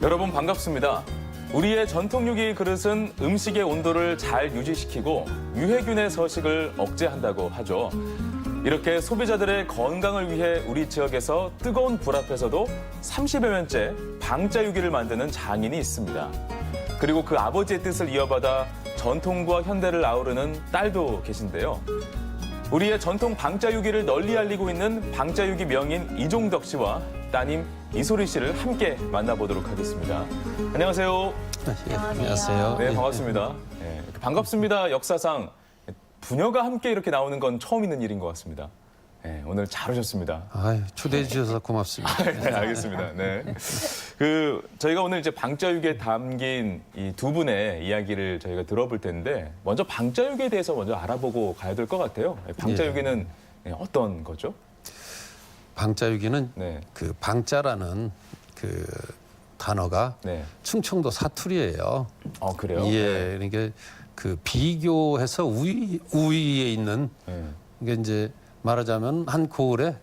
여러분 반갑습니다. 우리의 전통 요리 그릇은 음식의 온도를 잘 유지시키고 유해균의 서식을 억제한다고 하죠. 이렇게 소비자들의 건강을 위해 우리 지역에서 뜨거운 불 앞에서도 30여 년째 방자유기를 만드는 장인이 있습니다. 그리고 그 아버지의 뜻을 이어받아 전통과 현대를 아우르는 딸도 계신데요. 우리의 전통 방자유기를 널리 알리고 있는 방자유기 명인 이종덕 씨와 따님 이소리 씨를 함께 만나보도록 하겠습니다. 안녕하세요. 예, 안녕하세요. 네, 예. 반갑습니다. 네, 반갑습니다. 역사상 부녀가 함께 이렇게 나오는 건 처음 있는 일인 것 같습니다. 네, 오늘 잘 오셨습니다. 아유, 초대해 주셔서 고맙습니다. 네, 알겠습니다. 네. 저희가 오늘 이제 방자유기에 담긴 이 두 분의 이야기를 저희가 들어볼 텐데, 먼저 방자유기에 대해서 먼저 알아보고 가야 될 것 같아요. 방자유기는 어떤 거죠? 방자유기는 네. 그 방자라는 그 단어가 네. 충청도 사투리예요. 그래요? 예, 그러니까 그 비교해서 우위에 있는 네. 이게 이제 말하자면 한 고을에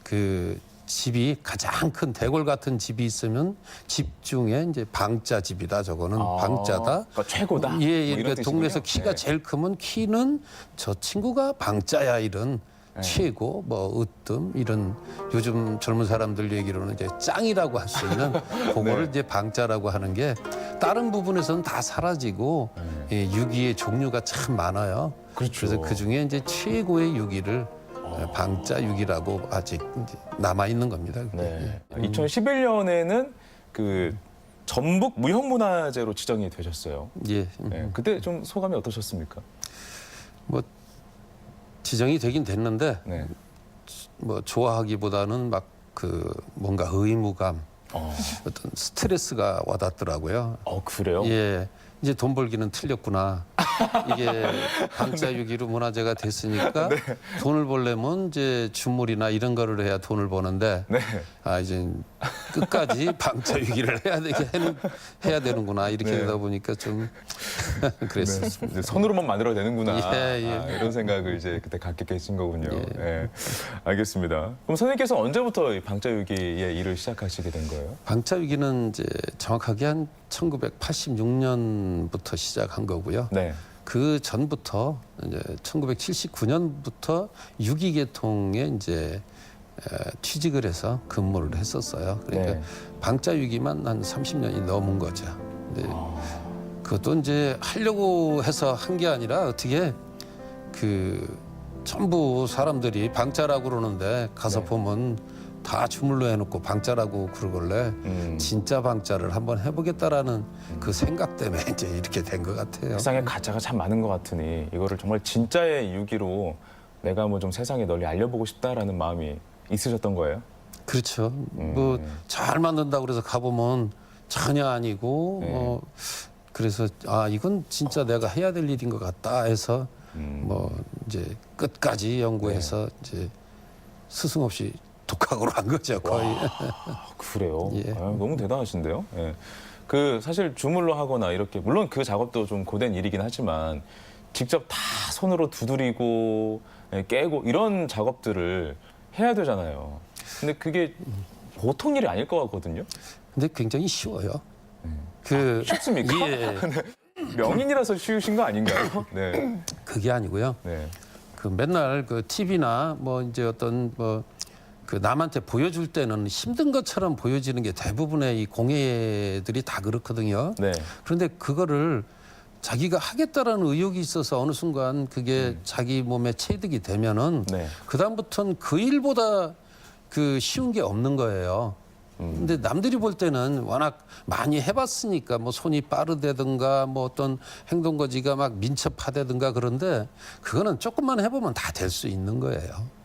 그 집이 가장 큰 대궐 같은 집이 있으면 집 중에 이제 방자 집이다. 저거는 방자다. 그러니까 최고다. 예, 뭐 예. 이런 그러니까 동네에서 뜻이군요. 키가 네. 제일 크면 키는 저 친구가 방자야 이런 네. 최고 뭐 으뜸 이런 요즘 젊은 사람들 얘기로는 이제 짱이라고 할 수 있는 그거를 네. 이제 방자라고 하는 게 다른 부분에서는 다 사라지고 예, 유기의 종류가 참 많아요. 그렇죠. 그래서 그 중에 이제 최고의 유기를 방자 유기라고 아직 남아 있는 겁니다. 그게. 네. 예. 2011년에는 그 전북 무형문화재로 지정이 되셨어요. 예. 네. 그때 좀 소감이 어떠셨습니까? 뭐 지정이 되긴 됐는데 네. 뭐 좋아하기보다는 막 그 뭔가 의무감, 어, 어떤 스트레스가 와닿더라고요. 그래요? 예, 이제 돈 벌기는 틀렸구나. 이게 방자유기로 문화재가 됐으니까 네. 돈을 벌려면 이제 주물이나 이런 거를 해야 돈을 버는데 네. 이제 끝까지 방자유기를 해야 되는구나 이렇게 네. 되다 보니까 좀 그랬었습니다. 이제 손으로만 만들어야 되는구나. 예, 예. 이런 생각을 이제 그때 갖게 되신 거군요. 예. 예. 알겠습니다. 그럼 선생님께서 언제부터 이 방자유기의 일을 시작하시게 된 거예요? 방자유기는 이제 정확하게 한 1986년부터 시작한 거고요. 네. 그 전부터 이제 1979년부터 유기계통에 이제 취직을 해서 근무를 했었어요. 그러니까 네. 방자유기만 한 30년이 넘은 거죠. 근데 그것도 이제 하려고 해서 한 게 아니라 어떻게 그 전부 사람들이 방자라고 그러는데 가서 네. 보면 다 주물러 해놓고 방자라고 그러길래 진짜 방자를 한번 해보겠다라는 그 생각 때문에 이제 이렇게 된 것 같아요. 세상에 가짜가 참 많은 것 같으니 이거를 정말 진짜의 유기로 내가 뭐 좀 세상에 널리 알려보고 싶다라는 마음이 있으셨던 거예요? 그렇죠. 뭐 잘 만든다고 그래서 가보면 전혀 아니고 네. 그래서 이건 진짜 내가 해야 될 일인 것 같다 해서 뭐 이제 끝까지 연구해서 이제 스승 없이 독학으로 한 거죠 거의. 그래요? 예. 너무 대단하신데요? 예. 그 사실 주물러 하거나 이렇게 물론 그 작업도 좀 고된 일이긴 하지만 직접 다 손으로 두드리고 깨고 이런 작업들을 해야 되잖아요. 근데 그게 보통 일이 아닐 것 같거든요. 근데 굉장히 쉬워요. 그 쉽습니까? 예, 명인이라서 쉬우신 거 아닌가요? 네. 그게 아니고요. 네. 그 맨날 그 TV나 뭐 이제 어떤 뭐 그 남한테 보여줄 때는 힘든 것처럼 보여지는 게 대부분의 이 공예들이 다 그렇거든요. 네. 그런데 그거를 자기가 하겠다라는 의욕이 있어서 어느 순간 그게 자기 몸에 체득이 되면은 네. 그다음부터는 그 일보다 그 쉬운 게 없는 거예요. 근데 남들이 볼 때는 워낙 많이 해봤으니까 뭐 손이 빠르다든가 뭐 어떤 행동거지가 막 민첩하다든가 그런데 그거는 조금만 해보면 다 될 수 있는 거예요.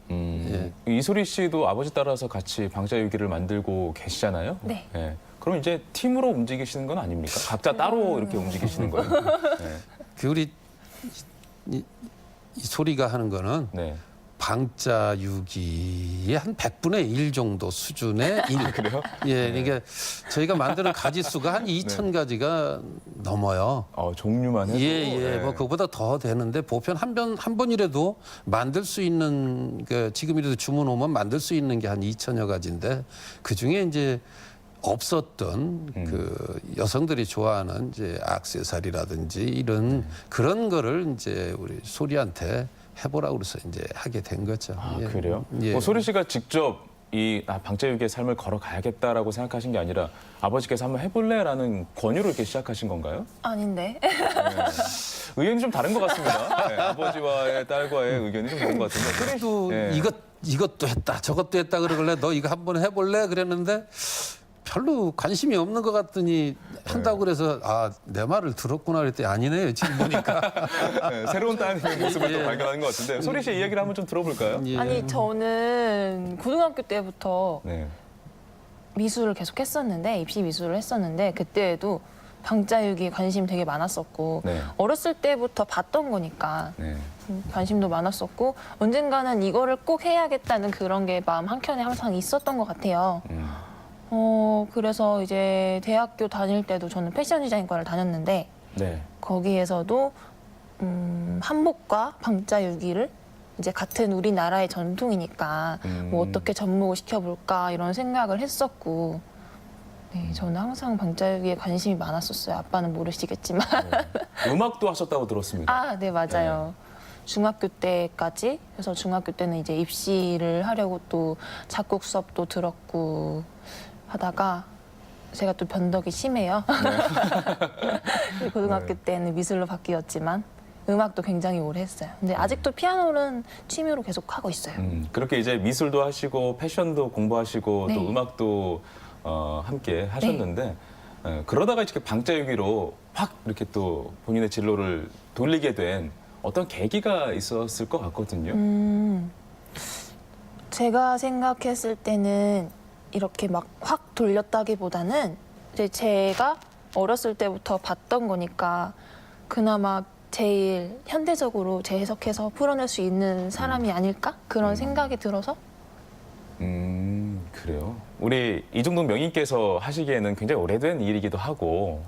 이소리 씨도 아버지 따라서 같이 방자유기를 만들고 계시잖아요. 네. 예. 그럼 이제 팀으로 움직이시는 건 아닙니까? 각자 따로 이렇게 움직이시는 거예요? 네. 그 우리 이 소리가 하는 거는 네. 방자유기의 한 100분의 1 정도 수준의 일. 그래요? 예, 그러니까 저희가 만드는 가지 수가 한 2,000가지가 넘어요. 종류만 해도. 예, 예. 뭐 그거보다 더 되는데 보편 한 번이라도 만들 수 있는 그 지금이라도 주문 오면 만들 수 있는 게 한 2,000여 가지인데 그 중에 이제 없었던 그 여성들이 좋아하는 이제 액세서리라든지 이런 그런 거를 이제 우리 소리한테 해보라고 그래서 이제 하게 된 거죠. 아, 예. 그래요? 예. 뭐 소리 씨가 직접 이 방자유기의 삶을 걸어가야겠다라고 생각하신 게 아니라 아버지께서 한번 해볼래라는 권유로 이렇게 시작하신 건가요? 아닌데. 의견이 좀 다른 것 같습니다. 네, 아버지와의 딸과의 의견이 좀 다른 것 같은데. 그래도 예. 이것도 했다 저것도 했다 그러길래 너 이거 한번 해볼래 그랬는데 별로 관심이 없는 것 같더니 한다고 그래서 아 내 말을 들었구나 그랬더니 아니네요 지금 보니까. 네, 새로운 따님의 모습을 또 예. 발견하는 것 같은데 소리 씨 이야기를 한번 좀 들어볼까요? 예. 아니 저는 고등학교 때부터 네. 미술을 계속 했었는데 입시 미술을 했었는데 그때에도 방자유기에 관심 되게 많았었고 네. 어렸을 때부터 봤던 거니까 네. 관심도 많았었고 언젠가는 이거를 꼭 해야겠다는 그런 게 마음 한켠에 항상 있었던 것 같아요. 그래서 이제 대학교 다닐 때도 저는 패션 디자인과를 다녔는데 네. 거기에서도 한복과 방자유기를 이제 같은 우리나라의 전통이니까 뭐 어떻게 접목을 시켜볼까 이런 생각을 했었고 네, 저는 항상 방자유기에 관심이 많았었어요. 아빠는 모르시겠지만. 음악도 하셨다고 들었습니다. 아, 네, 맞아요. 중학교 때까지. 그래서 중학교 때는 이제 입시를 하려고 또 작곡 수업도 들었고 하다가 제가 또 변덕이 심해요. 고등학교 때는 미술로 바뀌었지만 음악도 굉장히 오래 했어요. 근데 아직도 피아노는 취미로 계속 하고 있어요. 그렇게 이제 미술도 하시고 패션도 공부하시고 네. 또 음악도 함께 하셨는데 그러다가 이렇게 방자유기로 확 이렇게 또 본인의 진로를 돌리게 된 어떤 계기가 있었을 것 같거든요. 제가 생각했을 때는 이렇게 막 확 돌렸다기보다는 이제 제가 어렸을 때부터 봤던 거니까 그나마 제일 현대적으로 재해석해서 풀어낼 수 있는 사람이 아닐까? 그런 생각이 들어서 그래요. 우리 이중동 명인께서 하시기에는 굉장히 오래된 일이기도 하고,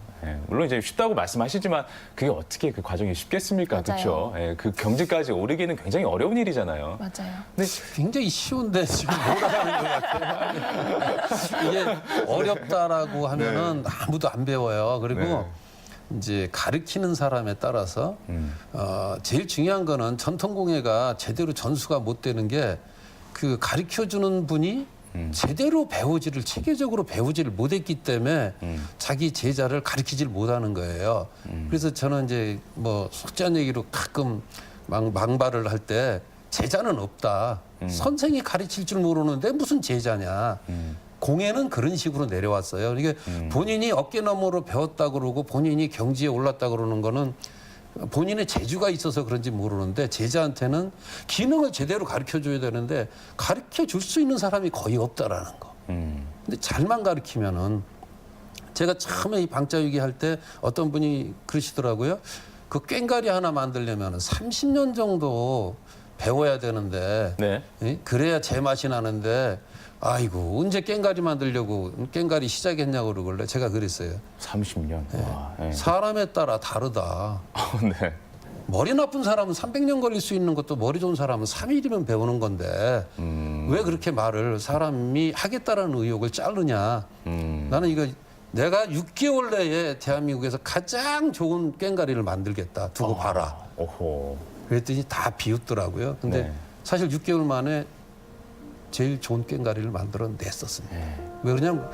물론 이제 쉽다고 말씀하시지만 그게 어떻게 그 과정이 쉽겠습니까, 맞아요. 그렇죠? 그 경지까지 오르기는 굉장히 어려운 일이잖아요. 맞아요. 근데 굉장히 쉬운데 지금 몰아가는 것 같아요. 이게 어렵다라고 하면은 아무도 안 배워요. 그리고 네. 이제 가르치는 사람에 따라서 제일 중요한 거는 전통공예가 제대로 전수가 못 되는 게 그 가르쳐 주는 분이 제대로 배우지를 체계적으로 배우지를 못했기 때문에 자기 제자를 가르치질 못하는 거예요. 그래서 저는 이제 뭐 속된 얘기로 가끔 망발을 할 때 제자는 없다. 선생이 가르칠 줄 모르는데 무슨 제자냐. 공예는 그런 식으로 내려왔어요. 이게 본인이 어깨너머로 배웠다 그러고 본인이 경지에 올랐다 그러는 거는 본인의 재주가 있어서 그런지 모르는데 제자한테는 기능을 제대로 가르쳐 줘야 되는데 가르쳐 줄 수 있는 사람이 거의 없다라는 거. 근데 잘만 가르치면은 제가 처음에 이 방자유기 할 때 어떤 분이 그러시더라고요. 그 꽹과리 하나 만들려면 30년 정도 배워야 되는데 네. 그래야 제맛이 나는데 아이고 언제 꽹과리 만들려고 꽹과리 시작했냐고 그러길래 제가 그랬어요. 30년. 와, 네. 사람에 따라 다르다. 네. 머리 나쁜 사람은 300년 걸릴 수 있는 것도 머리 좋은 사람은 3일이면 배우는 건데 왜 그렇게 말을 사람이 하겠다라는 의욕을 자르냐. 나는 이거 내가 6개월 내에 대한민국에서 가장 좋은 꽹과리를 만들겠다. 두고 봐라. 오호. 그랬더니 다 비웃더라고요. 근데 네. 사실 6개월 만에 제일 좋은 꽹과리를 만들어 냈었습니다. 왜 그러냐면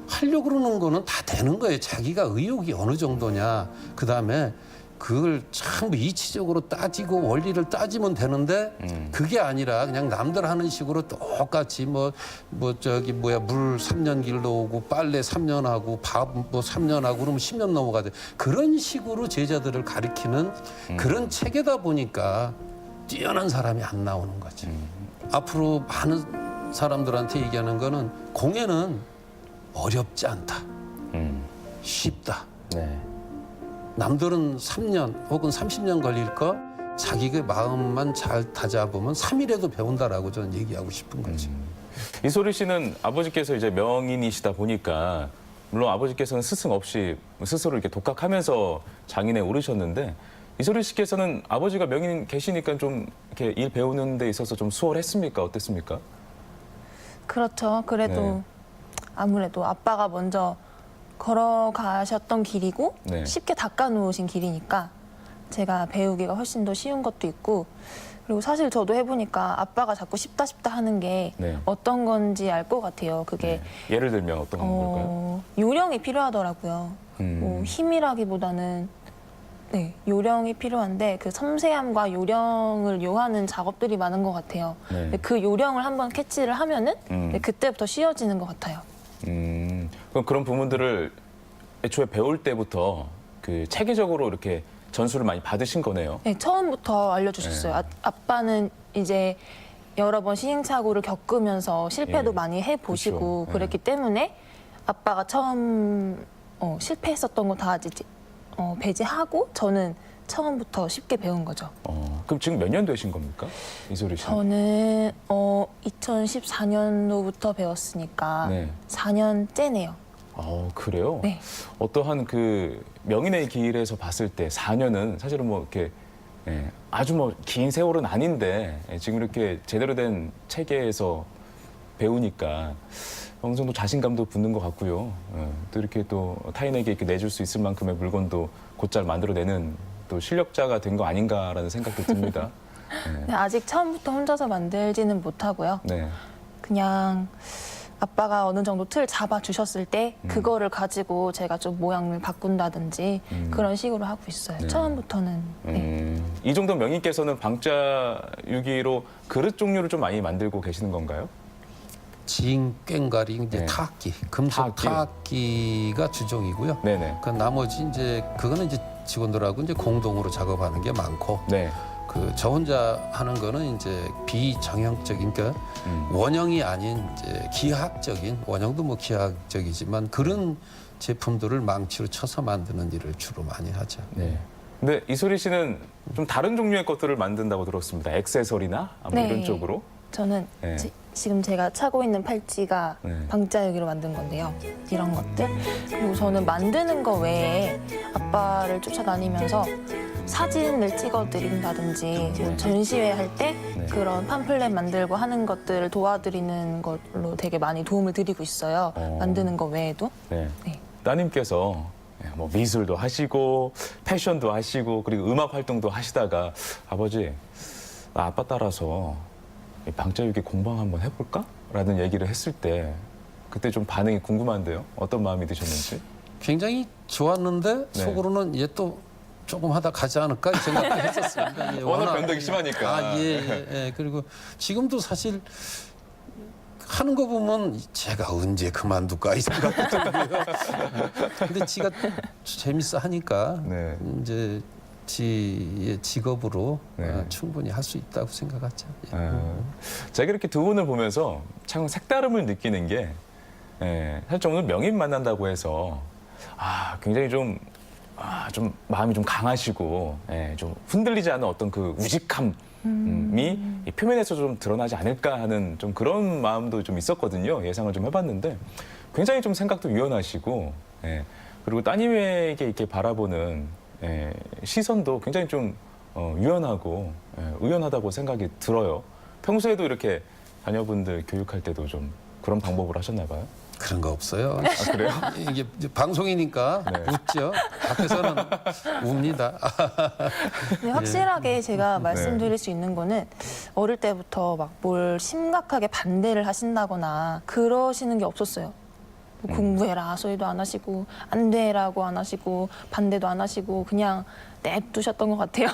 하려고 그러는 거는 다 되는 거예요. 자기가 의욕이 어느 정도냐. 그다음에 그걸 전부 이치적으로 따지고 원리를 따지면 되는데 그게 아니라 그냥 남들 하는 식으로 똑같이 물 3년 길러오고 빨래 3년 하고 밥 뭐 3년 하고 그러면 10년 넘어가대. 그런 식으로 제자들을 가리키는 그런 체계다 보니까 뛰어난 사람이 안 나오는 거죠. 앞으로 많은 사람들한테 얘기하는 거는 공예는 어렵지 않다. 쉽다. 네. 남들은 3년 혹은 30년 걸릴 거 자기의 마음만 잘 다잡으면 3일에도 배운다라고 저는 얘기하고 싶은 거지. 이소리 씨는 아버지께서 이제 명인이시다 보니까 물론 아버지께서는 스승 없이 스스로 이렇게 독학하면서 장인에 오르셨는데 이소리 씨께서는 아버지가 명인 계시니까 좀 이렇게 일 배우는 데 있어서 좀 수월했습니까? 어땠습니까? 그렇죠. 그래도 네. 아무래도 아빠가 먼저 걸어가셨던 길이고 네. 쉽게 닦아놓으신 길이니까 제가 배우기가 훨씬 더 쉬운 것도 있고 그리고 사실 저도 해보니까 아빠가 자꾸 쉽다 쉽다 하는 게 네. 어떤 건지 알 것 같아요. 그게 네. 예를 들면 어떤 걸까요? 요령이 필요하더라고요. 뭐 힘이라기보다는 네, 요령이 필요한데 그 섬세함과 요령을 요하는 작업들이 많은 것 같아요. 네. 근데 그 요령을 한번 캐치를 하면은 네, 그때부터 쉬워지는 것 같아요. 그럼 그런 부분들을 애초에 배울 때부터 그 체계적으로 이렇게 전수를 많이 받으신 거네요. 네, 처음부터 알려주셨어요. 아빠는 이제 여러 번 시행착오를 겪으면서 실패도 예. 많이 해보시고 그렇죠. 그랬기 때문에 아빠가 처음 실패했었던 거 다 이제 배제하고 저는 처음부터 쉽게 배운 거죠. 그럼 지금 몇 년 되신 겁니까? 이소리 씨? 저는 2014년도부터 배웠으니까 네. 4년째네요. 그래요? 네. 어떠한 그 명인의 길에서 봤을 때 4년은 사실은 뭐 이렇게 아주 뭐 긴 세월은 아닌데 지금 이렇게 제대로 된 체계에서 배우니까 어느 정도 자신감도 붙는 것 같고요. 또 이렇게 또 타인에게 이렇게 내줄 수 있을 만큼의 물건도 곧잘 만들어내는 또 실력자가 된 거 아닌가라는 생각도 듭니다. 근데 아직 처음부터 혼자서 만들지는 못하고요. 네. 그냥 아빠가 어느 정도 틀 잡아주셨을 때 그거를 가지고 제가 좀 모양을 바꾼다든지 그런 식으로 하고 있어요. 네. 처음부터는. 네. 이정도 명인께서는 방자 유기로 그릇 종류를 좀 많이 만들고 계시는 건가요? 징, 꽹과리, 이제 네. 타악기, 금속 타악기요? 타악기가 주종이고요. 네네. 그 나머지 이제 그거는 이제 직원들하고 이제 공동으로 작업하는 게 많고 네. 그 저 혼자 하는 거는 이제 비정형적인 그러니까 원형이 아닌 이제 기하학적인 원형도 뭐 기하학적이지만 그런 제품들을 망치로 쳐서 만드는 일을 주로 많이 하죠. 네. 근데 이소리 씨는 좀 다른 종류의 것들을 만든다고 들었습니다. 액세서리나 뭐 네. 이런 쪽으로. 저는 네. 지금 제가 차고 있는 팔찌가 네. 방자유기로 만든 건데요. 이런 것들. 그리고 저는 만드는 거 외에 아빠를 쫓아다니면서 사진을 찍어드린다든지 뭐 전시회 할 때 네. 그런 팜플렛 만들고 하는 것들을 도와드리는 걸로 되게 많이 도움을 드리고 있어요. 만드는 거 외에도. 네. 네. 따님께서 뭐 미술도 하시고 패션도 하시고 그리고 음악 활동도 하시다가 아버지 나 아빠 따라서 이 방자유기 공방 한번 해볼까? 라는 얘기를 했을 때 그때 좀 반응이 궁금한데요. 어떤 마음이 드셨는지. 굉장히 좋았는데 네. 속으로는 얘 또 조금 하다 가지 않을까 이 생각도 했었습니다. 예, 워낙 변덕이 심하니까. 예. 그리고 지금도 사실 하는 거 보면 제가 언제 그만둘까 이 생각도 들고요. 근데 지가 재밌어 하니까 네. 이제 지의 직업으로 네. 충분히 할 수 있다고 생각하죠. 예. 제가 이렇게 두 분을 보면서 참 색다름을 느끼는 게 사실 오늘 명인 만난다고 해서 굉장히 좀 마음이 좀 강하시고 좀 흔들리지 않은 어떤 그 우직함이 이 표면에서 좀 드러나지 않을까 하는 좀 그런 마음도 좀 있었거든요. 예상을 좀 해봤는데 굉장히 좀 생각도 유연하시고 그리고 따님에게 이렇게 바라보는 시선도 굉장히 좀 유연하고 의연하다고 생각이 들어요. 평소에도 이렇게 자녀분들 교육할 때도 좀 그런 방법을 하셨나 봐요. 그런 거 없어요. 아, 그래요? 이게 방송이니까 네. 웃죠. 앞에서는 웁니다. 근데 확실하게 제가 말씀드릴 수 있는 거는 어릴 때부터 막 뭘 심각하게 반대를 하신다거나 그러시는 게 없었어요. 뭐 공부해라 소리도 안 하시고 안 돼라고 안 하시고 반대도 안 하시고 그냥 냅두셨던 것 같아요.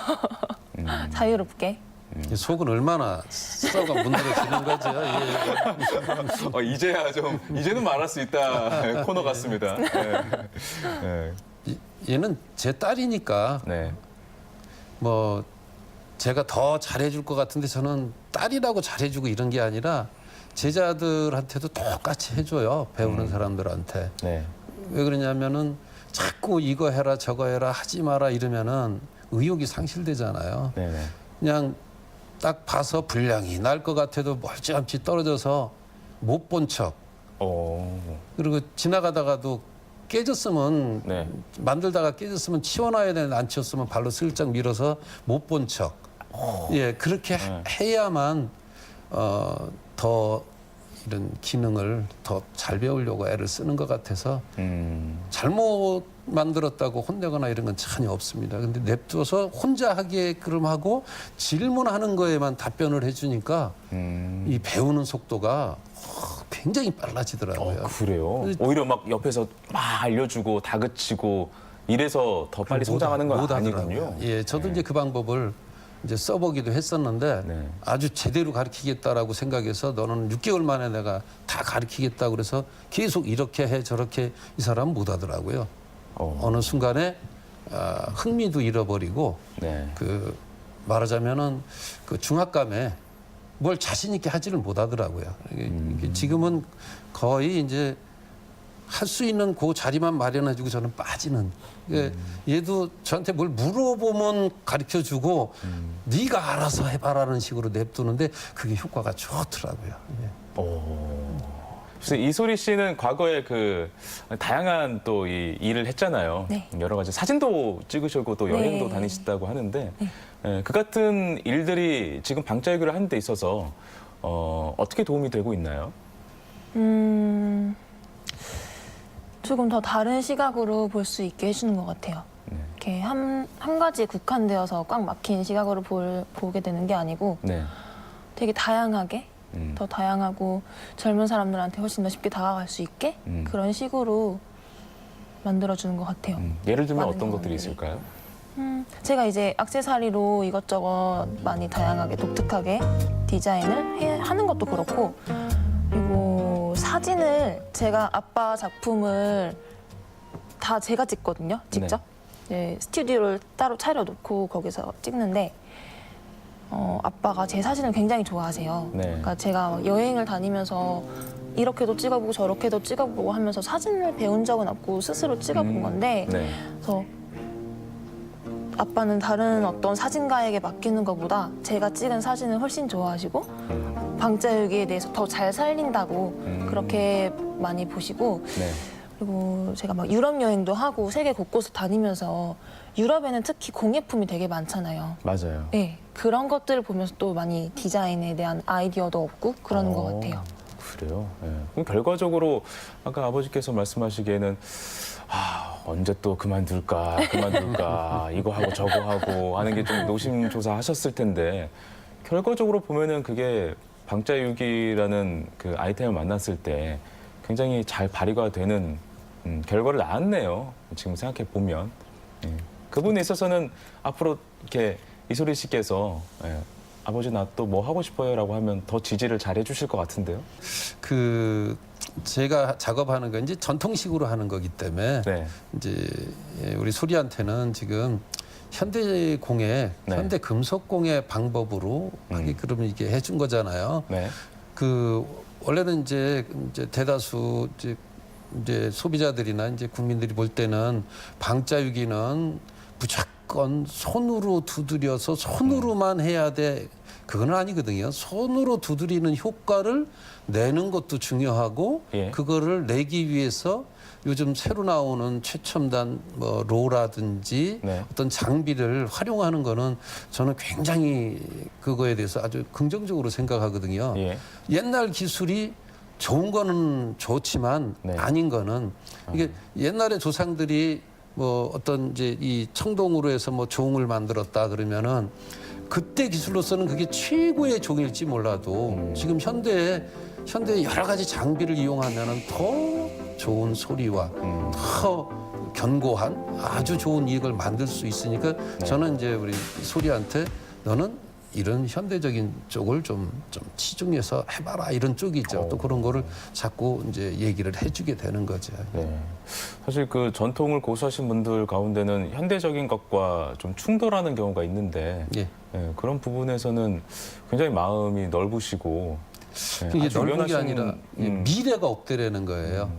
자유롭게. 속은 얼마나 썩어 문드러지는 거죠. 예. 이제는 말할 수 있다 코너 같습니다. 얘는 제 딸이니까 네. 뭐 제가 더 잘해줄 것 같은데 저는 딸이라고 잘해주고 이런 게 아니라 제자들한테도 똑같이 해줘요. 배우는 사람들한테. 네. 왜 그러냐면은 자꾸 이거 해라 저거 해라 하지 마라 이러면은 의욕이 상실되잖아요. 네네. 그냥 딱 봐서 분량이 날 것 같아도 멀찌감치 떨어져서 못 본 척. 그리고 지나가다가도 깨졌으면 네. 만들다가 깨졌으면 치워놔야 되는데 안 치웠으면 발로 슬쩍 밀어서 못 본 척. 예, 그렇게 해야만 더 이런 기능을 더 잘 배우려고 애를 쓰는 것 같아서 잘못 만들었다고 혼내거나 이런 건 전혀 없습니다. 근데 냅둬서 혼자 하게끔 하고 질문하는 거에만 답변을 해주니까 이 배우는 속도가 굉장히 빨라지더라고요. 그래요? 오히려 막 옆에서 막 알려주고 다그치고 이래서 더 빨리 성장하는 건 아니군요. 예, 저도 이제 그 방법을 이제 써보기도 했었는데 네. 아주 제대로 가르치겠다라고 생각해서 너는 6개월 만에 내가 다 가르치겠다 그래서 계속 이렇게 해 저렇게 이 사람은 못 하더라고요. 어느 순간에 흥미도 잃어버리고 네. 그 말하자면은 그 중압감에 뭘 자신 있게 하지를 못하더라고요. 이게 지금은 거의 이제 할 수 있는 그 자리만 마련해주고 저는 빠지는. 얘도 저한테 뭘 물어보면 가르쳐주고 네가 알아서 해봐라는 식으로 냅두는데 그게 효과가 좋더라고요. 예. 그래서 이소리 씨는 과거에 그 다양한 또 이 일을 했잖아요. 네. 여러 가지 사진도 찍으시고 또 여행도 네. 다니셨다고 하는데 예, 그 같은 일들이 지금 방자유기를 하는 데 있어서 어떻게 도움이 되고 있나요? 조금 더 다른 시각으로 볼 수 있게 해주는 것 같아요. 이렇게 한 가지 국한되어서 꽉 막힌 시각으로 보게 되는 게 아니고 네. 되게 다양하게 더 다양하고 젊은 사람들한테 훨씬 더 쉽게 다가갈 수 있게 그런 식으로 만들어주는 것 같아요. 예를 들면 많은 어떤 것들이 경험들이. 있을까요? 제가 이제 액세서리로 이것저것 많이 다양하게 독특하게 디자인을 하는 것도 그렇고 그리고 사진을 제가 아빠 작품을 다 제가 찍거든요. 직접. 네, 스튜디오를 따로 차려놓고 거기서 찍는데 아빠가 제 사진을 굉장히 좋아하세요. 네. 그러니까 제가 여행을 다니면서 이렇게도 찍어보고 저렇게도 찍어보고 하면서 사진을 배운 적은 없고 스스로 찍어본 건데 네. 그래서 아빠는 다른 어떤 사진가에게 맡기는 것보다 제가 찍은 사진을 훨씬 좋아하시고 방자유기에 대해서 더 잘 살린다고 그렇게 많이 보시고 네. 그리고 제가 막 유럽 여행도 하고 세계 곳곳을 다니면서 유럽에는 특히 공예품이 되게 많잖아요. 맞아요. 네, 그런 것들을 보면서 또 많이 디자인에 대한 아이디어도 얻고 그러는 것 같아요. 그래요. 예. 그럼 결과적으로 아까 아버지께서 말씀하시기에는 언제 또 그만둘까 이거 하고 저거 하고 하는 게 좀 노심초사하셨을 텐데 결과적으로 보면은 그게 방자유기라는 그 아이템을 만났을 때 굉장히 잘 발휘가 되는 결과를 낳았네요. 지금 생각해 보면 그 부분에 있어서는 앞으로 이렇게 이소리 씨께서 아버지 나 또 뭐 하고 싶어요라고 하면 더 지지를 잘 해주실 것 같은데요. 그 제가 작업하는 건 이제 전통식으로 하는 거기 때문에 네. 이제 우리 소리한테는 지금 현대공예, 네. 현대금속공예 방법으로 하게끔 이게 해준 거잖아요. 네. 그 원래는 이제 대다수 이제 소비자들이나 이제 국민들이 볼 때는 방자유기는 무조건 손으로 두드려서 손으로만 해야 돼. 그건 아니거든요. 손으로 두드리는 효과를 내는 것도 중요하고 예. 그거를 내기 위해서 요즘 새로 나오는 최첨단 뭐 로라든지 네. 어떤 장비를 활용하는 거는 저는 굉장히 그거에 대해서 아주 긍정적으로 생각하거든요. 예. 옛날 기술이 좋은 거는 좋지만 네. 아닌 거는 이게 옛날에 조상들이 뭐 어떤 이제 이 청동으로 해서 뭐 종을 만들었다 그러면은 그때 기술로서는 그게 최고의 종일지 몰라도 지금 현대에 여러 가지 장비를 이용하면은 더 좋은 소리와 더 견고한 아주 좋은 이익을 만들 수 있으니까 저는 이제 우리 소리한테 너는 이런 현대적인 쪽을 좀 치중해서 해봐라 이런 쪽이죠. 또 그런 거를 자꾸 이제 얘기를 해주게 되는 거죠. 네. 사실 그 전통을 고수하신 분들 가운데는 현대적인 것과 좀 충돌하는 경우가 있는데 예. 그런 부분에서는 굉장히 마음이 넓으시고 이게 아주 넓은 게 유연하신, 아니라 미래가 없대라는 거예요.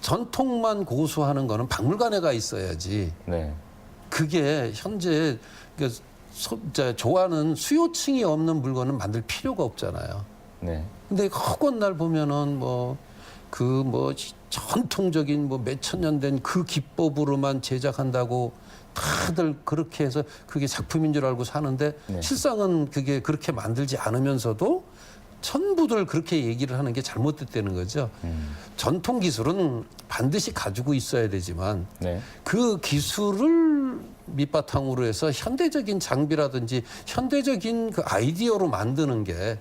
전통만 고수하는 거는 박물관에 가 있어야지. 네. 그게 현재 좋아하는 수요층이 없는 물건은 만들 필요가 없잖아요. 네. 근데 허건 날 보면은 전통적인 몇천 년 된 그 기법으로만 제작한다고 다들 그렇게 해서 그게 작품인 줄 알고 사는데 네. 실상은 그게 그렇게 만들지 않으면서도 전부들 그렇게 얘기를 하는 게 잘못됐다는 거죠. 전통 기술은 반드시 가지고 있어야 되지만 네. 그 기술을 밑바탕으로 해서 현대적인 장비라든지 현대적인 그 아이디어로 만드는 게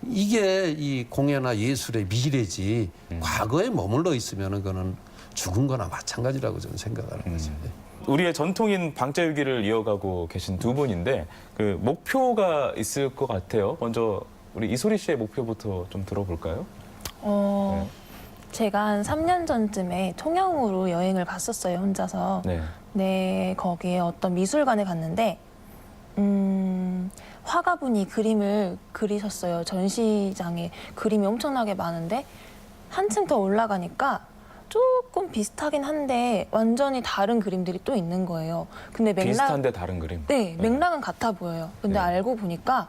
이게 이 공예나 예술의 미래지 과거에 머물러 있으면은 그거는 죽은 거나 마찬가지라고 저는 생각하는 거죠. 우리의 전통인 방자유기를 이어가고 계신 두 분인데 그 목표가 있을 것 같아요. 먼저 우리 이소리 씨의 목표부터 좀 들어볼까요? 제가 한 3년 전쯤에 통영으로 여행을 갔었어요, 혼자서. 네. 네, 거기에 어떤 미술관에 갔는데 화가분이 그림을 그리셨어요. 전시장에 그림이 엄청나게 많은데 한층 더 올라가니까 조금 비슷하긴 한데 완전히 다른 그림들이 또 있는 거예요. 근데 비슷한데 다른 그림. 네, 맥락은 같아 보여요. 근데 네. 알고 보니까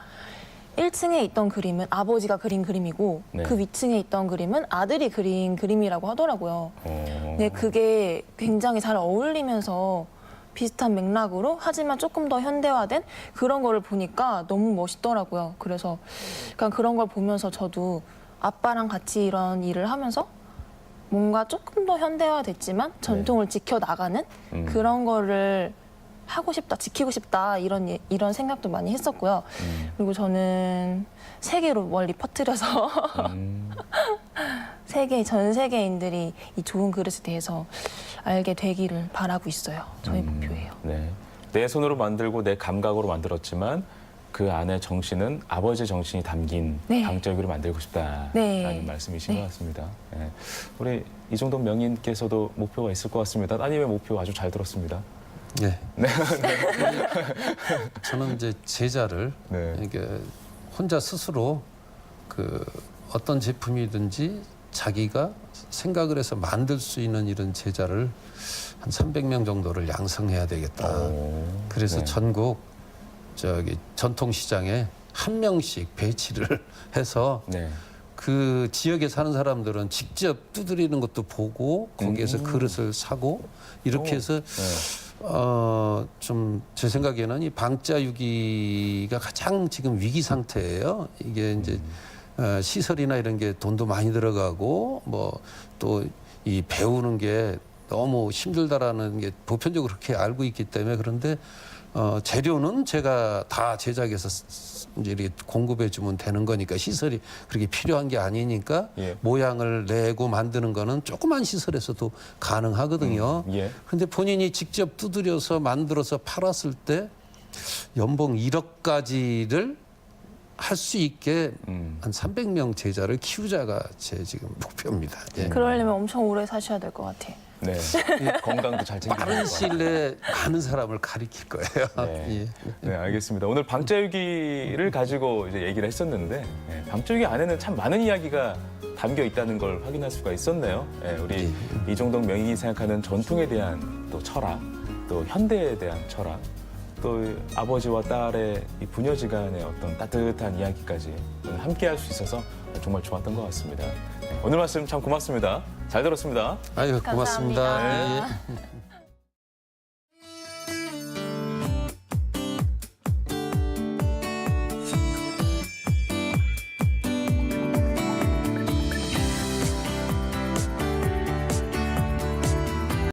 1층에 있던 그림은 아버지가 그린 그림이고 네. 그 위층에 있던 그림은 아들이 그린 그림이라고 하더라고요. 네, 그게 굉장히 잘 어울리면서 비슷한 맥락으로 하지만 조금 더 현대화된 그런 거를 보니까 너무 멋있더라고요. 그래서 그러니까 그런 걸 보면서 저도 아빠랑 같이 이런 일을 하면서 뭔가 조금 더 현대화됐지만 전통을 지켜나가는 그런 거를 하고 싶다, 지키고 싶다 이런 생각도 많이 했었고요. 그리고 저는 세계로 멀리 퍼뜨려서 전 세계인들이 이 좋은 그릇에 대해서 알게 되기를 바라고 있어요. 저희 목표예요. 네. 내 손으로 만들고 내 감각으로 만들었지만 그 안에 정신은 아버지의 정신이 담긴 네. 방자유기를 만들고 싶다라는 네. 말씀이신 네. 것 같습니다. 네. 우리 이종덕 명인께서도 목표가 있을 것 같습니다. 따님의 목표 아주 잘 들었습니다. 네. 저는 이제 제자를 네. 이게 혼자 스스로 그 어떤 제품이든지 자기가 생각을 해서 만들 수 있는 이런 제자를 한 300명 정도를 양성해야 되겠다. 그래서 네. 전국 전통시장에 한 명씩 배치를 해서 네. 그 지역에 사는 사람들은 직접 두드리는 것도 보고 거기에서 그릇을 사고 이렇게 해서 좀 제 생각에는 이 방자유기가 가장 지금 위기 상태예요. 이게 이제 시설이나 이런 게 돈도 많이 들어가고 뭐 또 이 배우는 게 너무 힘들다라는 게 보편적으로 그렇게 알고 있기 때문에 그런데 재료는 제가 다 제작해서 이제 이렇게 공급해 주면 되는 거니까 시설이 그렇게 필요한 게 아니니까 예. 모양을 내고 만드는 거는 조그만 시설에서도 가능하거든요. 예. 그런데 본인이 직접 두드려서 만들어서 팔았을 때 연봉 1억까지를 할 수 있게 한 300명 제자를 키우자가 제 지금 목표입니다. 예. 그러려면 엄청 오래 사셔야 될 것 같아요. 네. 건강도 잘 챙기고. 빠른 시일 내에 많은 사람을 가리킬 거예요. 네. 예. 네, 알겠습니다. 오늘 방자유기를 가지고 이제 얘기를 했었는데 방자유기 안에는 참 많은 이야기가 담겨 있다는 걸 확인할 수가 있었네요. 우리 이종덕 명인이 생각하는 전통에 대한 또 철학, 또 현대에 대한 철학, 또 아버지와 딸의 이 부녀지간의 어떤 따뜻한 이야기까지 오늘 함께할 수 있어서 정말 좋았던 것 같습니다. 오늘 말씀 참 고맙습니다. 잘 들었습니다. 아유 고맙습니다. 감사합니다. 예.